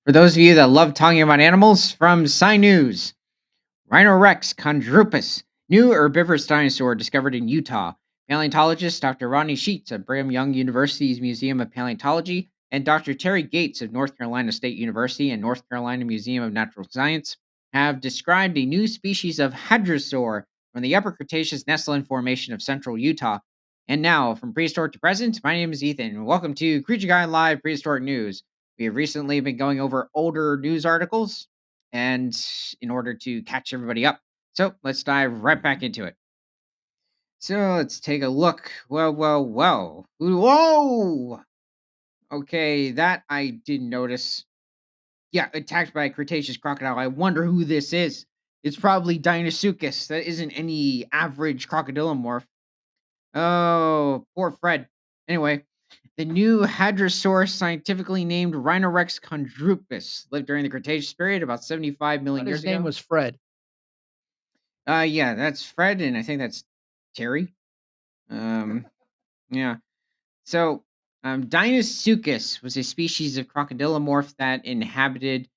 For those of you that love talking about animals, from Sci News, Rhinorex chondrupus, new herbivorous dinosaur discovered in Utah. Paleontologist Dr. Rodney Sheets of Brigham Young University's Museum of Paleontology and Dr. Terry Gates of North Carolina State University and North Carolina Museum of Natural Science have described a new species of hadrosaur from the Upper Cretaceous nestline formation of central Utah. And now, from prehistoric to present, my name is Ethan, and welcome to Creature Guy Live Prehistoric News. We have recently been going over older news articles and in order to catch everybody up. So let's dive right back into it. So let's take a look. Whoa. Whoa! Okay, that I didn't notice. Yeah, attacked by a Cretaceous crocodile. I wonder who this is. It's probably Dinosuchus. That isn't any average crocodilomorph. Oh, poor Fred. Anyway, the new hadrosaur, scientifically named Rhinorex chondrupus, lived during the Cretaceous period about 75 Thought million his years name ago. was Fred. Yeah, that's Fred, and I think that's Terry. Um, yeah. So, Dinosuchus was a species of crocodilomorph that inhabited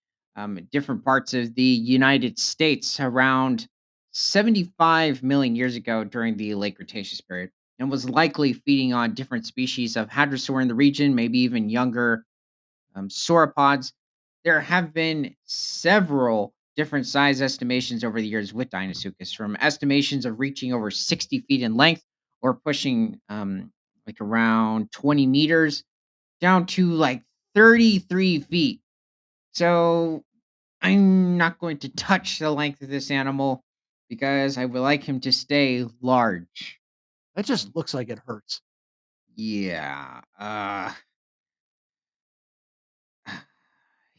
different parts of the United States around 75 million years ago during the late Cretaceous period, and was likely feeding on different species of hadrosaur in the region, maybe even younger sauropods. There have been several different size estimations over the years with Dinosuchus, from estimations of reaching over 60 feet in length or pushing like around 20 meters down to like 33 feet. So I'm not going to touch the length of this animal because I would like him to stay large. That just looks like it hurts. Yeah.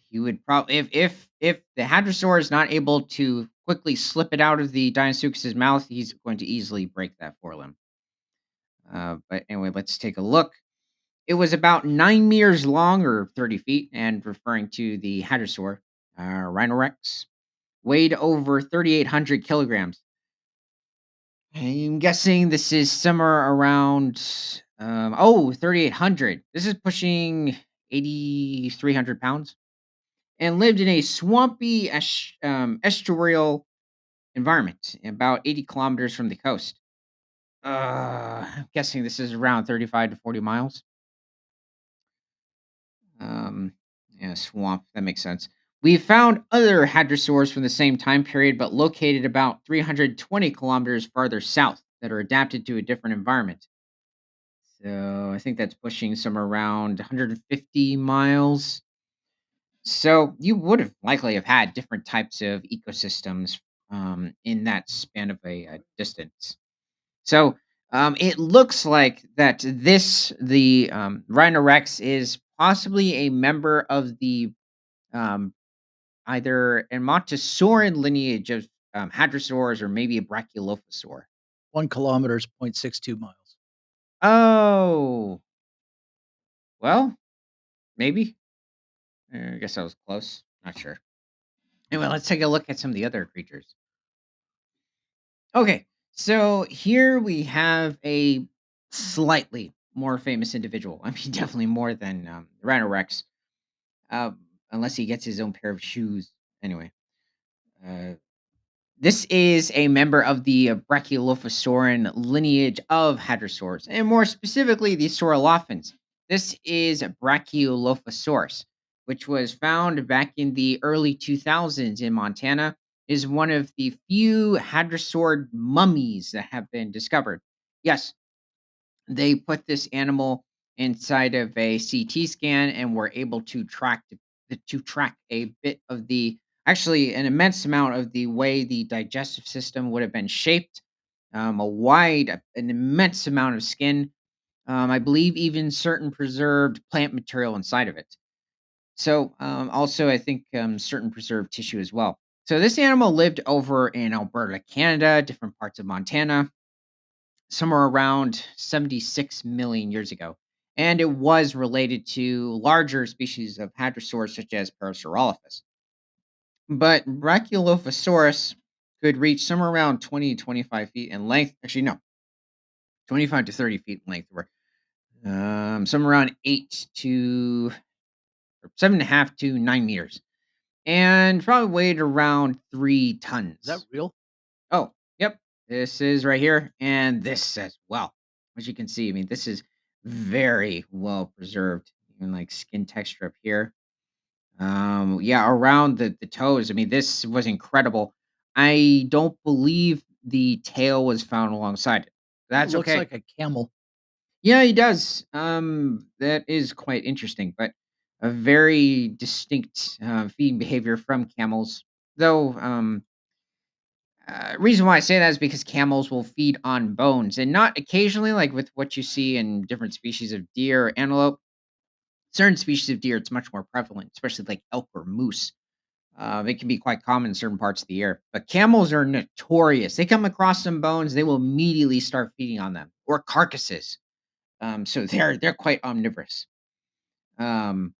He would probably if the hadrosaur is not able to quickly slip it out of the Dinosuchus's mouth, he's going to easily break that forelimb. But anyway, let's take a look. It was about 9 meters long, or 30 feet, and referring to the hadrosaur, Rhinorex, weighed over 3,800 kilograms. I'm guessing this is somewhere around 3,800. This is pushing 8,300 pounds, and lived in a swampy estuarial environment about 80 kilometers from the coast. I'm guessing this is around 35 to 40 miles. Um, yeah, swamp. That makes sense. We found other hadrosaurs from the same time period, but located about 320 kilometers farther south that are adapted to a different environment. So I think that's pushing some around 150 miles. So you would have likely have had different types of ecosystems in that span of a distance. So it looks like that the Rhinorex is possibly a member of the um, either Ammontosaurian lineage of hadrosaurs or maybe a Brachylophosaur. 1 kilometer is 0.62 miles. Oh, well, maybe. I guess I was close. Not sure. Anyway, let's take a look at some of the other creatures. Okay, so here we have a slightly more famous individual. I mean, definitely more than Rhinorex, uh, unless he gets his own pair of shoes. Anyway, uh, this is a member of the Brachylophosaurian lineage of hadrosaurs, and more specifically, the Saurolophans. This is Brachylophosaurus, which was found back in the early 2000s in Montana. Is one of the few hadrosaur mummies that have been discovered. Yes, they put this animal inside of a CT scan and were able to track a bit of the actually an immense amount of the way the digestive system would have been shaped. An immense amount of skin. I believe even certain preserved plant material inside of it. So, also, I think certain preserved tissue as well. So, this animal lived over in Alberta, Canada, different parts of Montana, somewhere around 76 million years ago. And it was related to larger species of hadrosaurs such as Parasaurolophus. But Brachylophosaurus could reach somewhere around 20 to 25 feet in length. Actually, no, 25 to 30 feet in length. Or somewhere around 8 to 7.5 to 9 meters, and probably weighed around three Is that tons. real? Oh, yep. This is right here, and this as well. As you can see, I mean, this is very well preserved. Even like skin texture up here. Yeah, around the toes. I mean, this was incredible. I don't believe the tail was found alongside it. Kinda That's looks okay. like a camel. Yeah, he does. That is quite interesting, but a very distinct feeding behavior from camels. Though, reason why I say that is because camels will feed on bones and not occasionally, like with what you see in different species of deer or antelope. Certain species of deer, it's much more prevalent, especially like elk or moose. It can be quite common in certain parts of the year. But camels are notorious. They come across some bones, they will immediately start feeding on them or carcasses. So they're quite omnivorous. Um,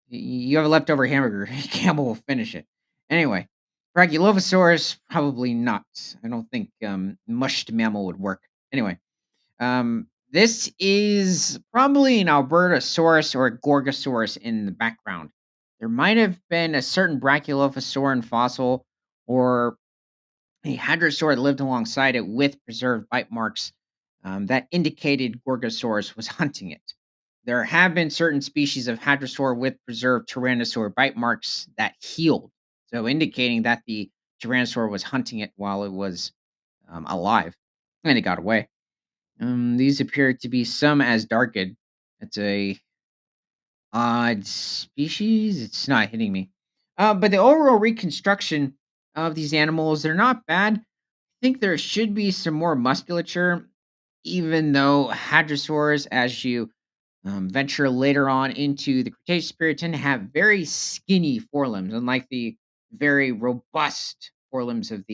you have a leftover hamburger, a camel will finish it. Anyway, Brachiolephosaurus probably not. I don't think mushed mammal would work. Anyway, this is probably an Albertosaurus or a Gorgosaurus in the background. There might have been a certain Brachiolephosaurin fossil or a hadrosaur that lived alongside it with preserved bite marks that indicated Gorgosaurus was hunting it. There have been certain species of hadrosaur with preserved tyrannosaur bite marks that healed, so indicating that the tyrannosaur was hunting it while it was alive and it got away. These appear to be some as darkid. It's a odd species. It's not hitting me. But the overall reconstruction of these animals, they're not bad. I think there should be some more musculature, even though hadrosaurs, as you venture later on into the Cretaceous period, tend to have very skinny forelimbs, unlike the very robust forelimbs of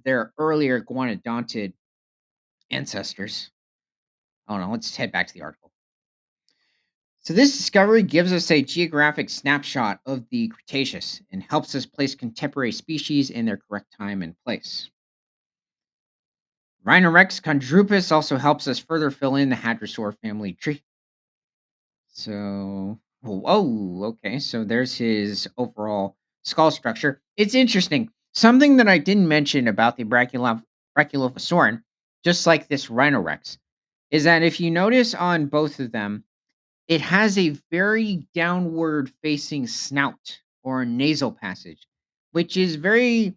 their earlier guanodontid ancestors. Oh no, let's head back to the article. So, this discovery gives us a geographic snapshot of the Cretaceous and helps us place contemporary species in their correct time and place. Rhinorex chondrupus also helps us further fill in the Hadrosaur family tree. So, oh, okay. So, there's his overall skull structure. It's interesting. Something that I didn't mention about the Brachiolephosaurin, just like this Rhinorex, is that if you notice on both of them, it has a very downward facing snout or nasal passage, which is very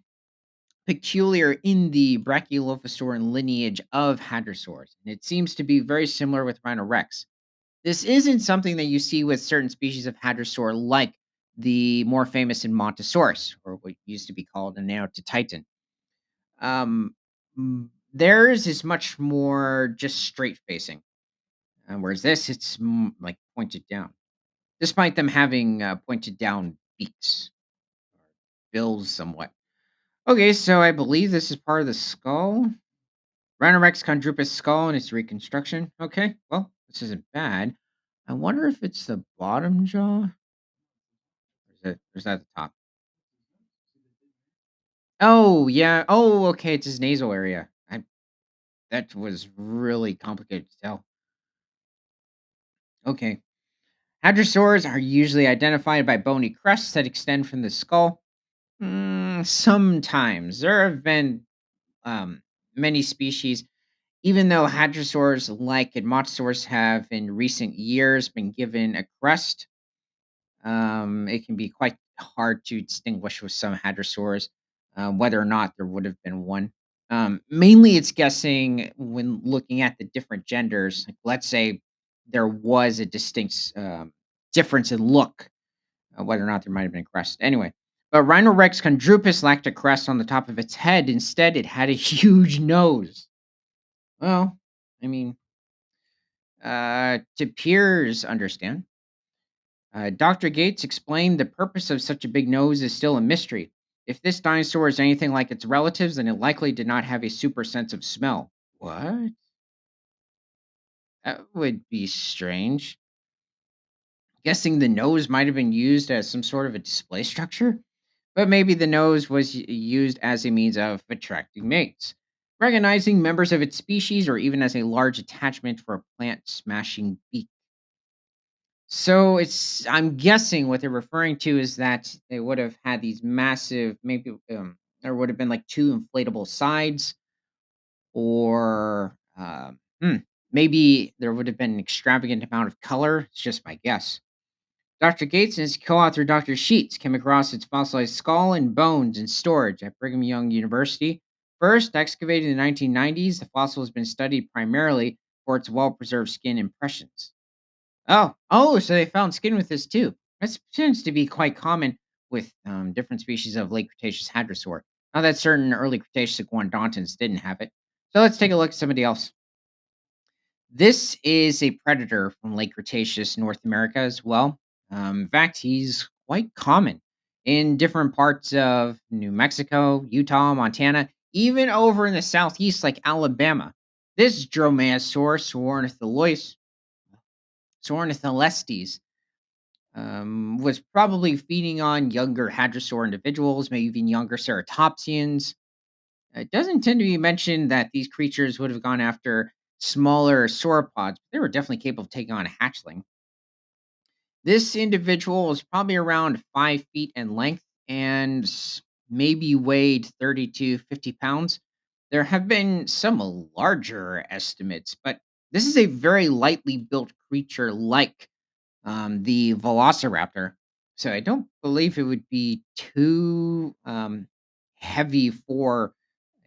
peculiar in the Brachiolephosaurin lineage of hadrosaurs. And it seems to be very similar with Rhinorex. This isn't something that you see with certain species of hadrosaur, like the more famous in Montosaurus, or what used to be called a Neotitan. Um, Theirs is much more just straight facing, whereas this, it's like pointed down. Despite them having pointed down beaks, bills somewhat. Okay, so I believe this is part of the skull. Rhinorex chondrupus skull and its reconstruction. Okay, well, this isn't bad. I wonder if it's the bottom jaw. Or is that the top? Oh, yeah. Oh, okay, it's his nasal area. That was really complicated to tell. Okay. Hadrosaurs are usually identified by bony crusts that extend from the skull. Sometimes there have been um, many species, even though hadrosaurs like Edmontosaurus have in recent years been given a crest. It can be quite hard to distinguish with some hadrosaurs whether or not there would have been one. Mainly, it's guessing when looking at the different genders. Like, let's say there was a distinct difference in look, whether or not there might have been a crest. Anyway, but Rhinorex chondrupus lacked a crest on the top of its head. Instead, it had a huge nose. Well, I mean, to peers understand. Dr. Gates explained the purpose of such a big nose is still a mystery. If this dinosaur is anything like its relatives, then it likely did not have a super sense of smell. What? That would be strange. Guessing the nose might have been used as some sort of a display structure, but maybe the nose was used as a means of attracting mates, recognizing members of its species, or even as a large attachment for a plant smashing beak. So I'm guessing what they're referring to is that they would have had these massive, maybe there would have been like two inflatable sides, or maybe there would have been an extravagant amount of color. It's just my guess. Dr. Gates and his co-author Dr. Sheets came across its fossilized skull and bones in storage at Brigham Young University. First excavated in the 1990s, the fossil has been studied primarily for its well-preserved skin impressions. Oh, so they found skin with this too. That tends to be quite common with different species of late Cretaceous hadrosaur. Now that certain early Cretaceous iguanodontines didn't have it. So let's take a look at somebody else. This is a predator from late Cretaceous North America as well. In fact, he's quite common in different parts of New Mexico, Utah, Montana, even over in the southeast, like Alabama. This Dromaeosaur, Sornitholestes, was probably feeding on younger hadrosaur individuals, maybe even younger ceratopsians. It doesn't tend to be mentioned that these creatures would have gone after smaller sauropods, but they were definitely capable of taking on a hatchling. This individual was probably around 5 feet in length and maybe weighed 30 to 50 pounds. There have been some larger estimates, but this is a very lightly built creature like the Velociraptor. So I don't believe it would be too heavy for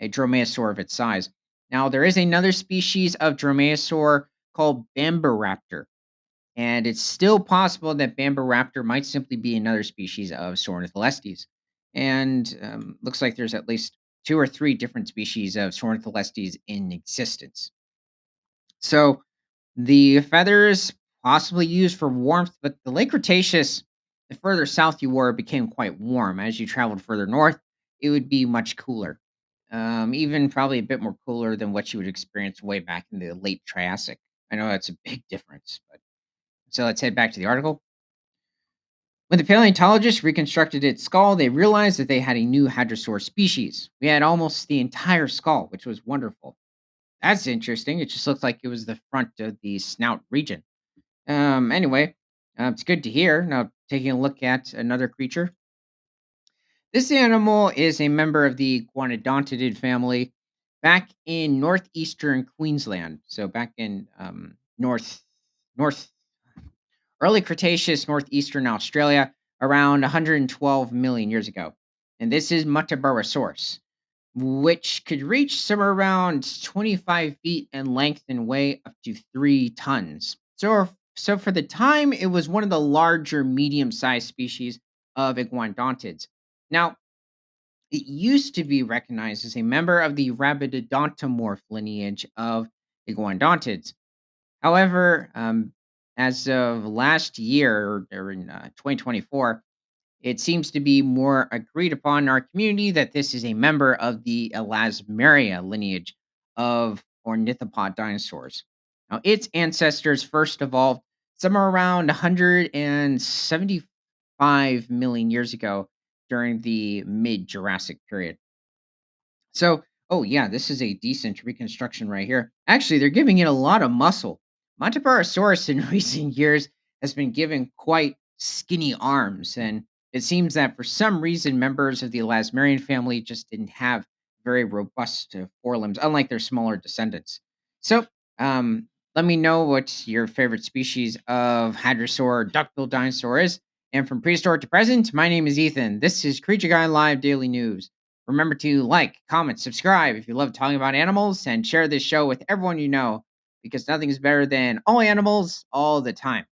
a dromaeosaur of its size. Now, there is another species of dromaeosaur called Bamburaptor, and it's still possible that Bamburaptor might simply be another species of Sornitholestes. And looks like there's at least two or three different species of Sornitholestes in existence. So the feathers possibly used for warmth, but the late Cretaceous, the further south you were, it became quite warm. As you traveled further north, it would be much cooler. Even probably a bit more cooler than what you would experience way back in the late Triassic. I know that's a big difference, but so let's head back to the article. When the paleontologists reconstructed its skull, they realized that they had a new hadrosaur species. We had almost the entire skull, which was wonderful. That's interesting. It just looks like it was the front of the snout region. Anyway, it's good to hear. Now, taking a look at another creature. This animal is a member of the Iguanodontidae family back in northeastern Queensland. So back in north early Cretaceous northeastern Australia, around 112 million years ago. And this is Mutabarosaurus, which could reach somewhere around 25 feet in length and weigh up to 3 tons. So for the time, it was one of the larger medium-sized species of iguanodontids. Now, it used to be recognized as a member of the Rabidodontomorph lineage of iguanodontids. However, as of last year, or in 2024, it seems to be more agreed upon in our community that this is a member of the Elasmaria lineage of ornithopod dinosaurs. Now, its ancestors first evolved somewhere around 175 million years ago during the mid Jurassic period. So, oh yeah, this is a decent reconstruction right here. Actually, they're giving it a lot of muscle. Montebarosaurus in recent years has been given quite skinny arms, and it seems that for some reason members of the Elasmarian family just didn't have very robust forelimbs, unlike their smaller descendants. So, let me know what your favorite species of hadrosaur duckbill dinosaur is. And from prehistoric to present, my name is Ethan. This is Creature Guy Live Daily News. Remember to like, comment, subscribe if you love talking about animals, and share this show with everyone you know because nothing is better than all animals all the time.